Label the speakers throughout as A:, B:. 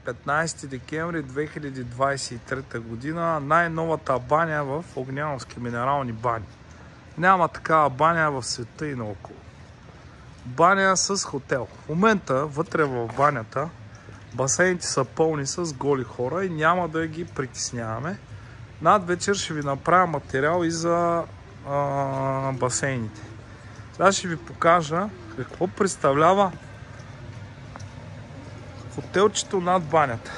A: 15 декември 2023 година, най-новата баня в Огняновски минерални бани. Няма такава баня в света и наоколо. Баня с хотел. В момента вътре в банята басейните са пълни с голи хора и няма да ги притесняваме. Над вечер ще ви направя материал и за басейните. Сега ще ви покажа какво представлява хотелчето над банята.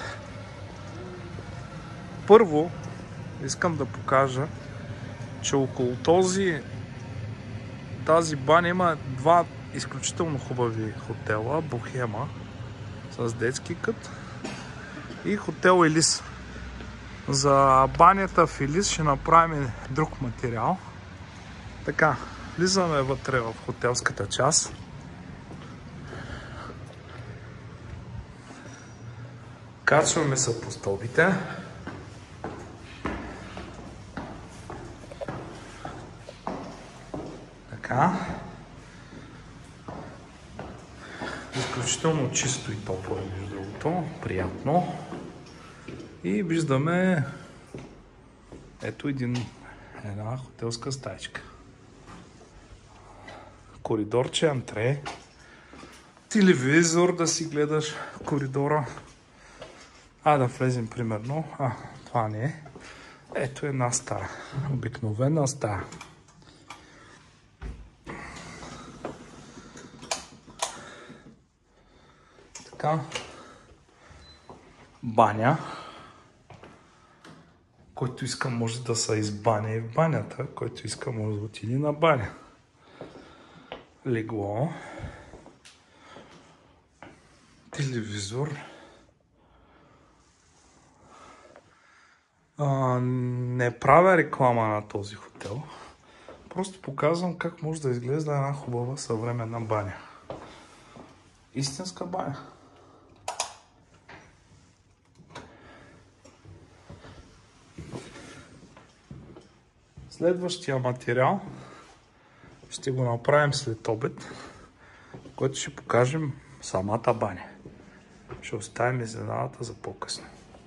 A: Първо искам да покажа, че около тази баня има два изключително хубави хотела. Бохема с детски кът и хотел Елис. За банята в Елис ще направим друг материал. Така, влизаме вътре в хотелската част. Качваме се по стълбите. Така. Изключително чисто и топло, между другото. Приятно. И виждаме ето една хотелска стаечка. Коридорче, антре. Телевизор да си гледаш коридора. Да влезем примерно. Това не е. Ето една стая. Обикновена стая. Така. Баня. Който иска може да се избаня и в банята. Който иска може да отиде на баня. Легло. Телевизор. Не правя реклама на този хотел. Просто показвам как може да изглежда една хубава съвременна баня. Истинска баня. Следващия материал ще го направим след обед, който ще покажем самата баня. Ще оставим изненадата за по-късно.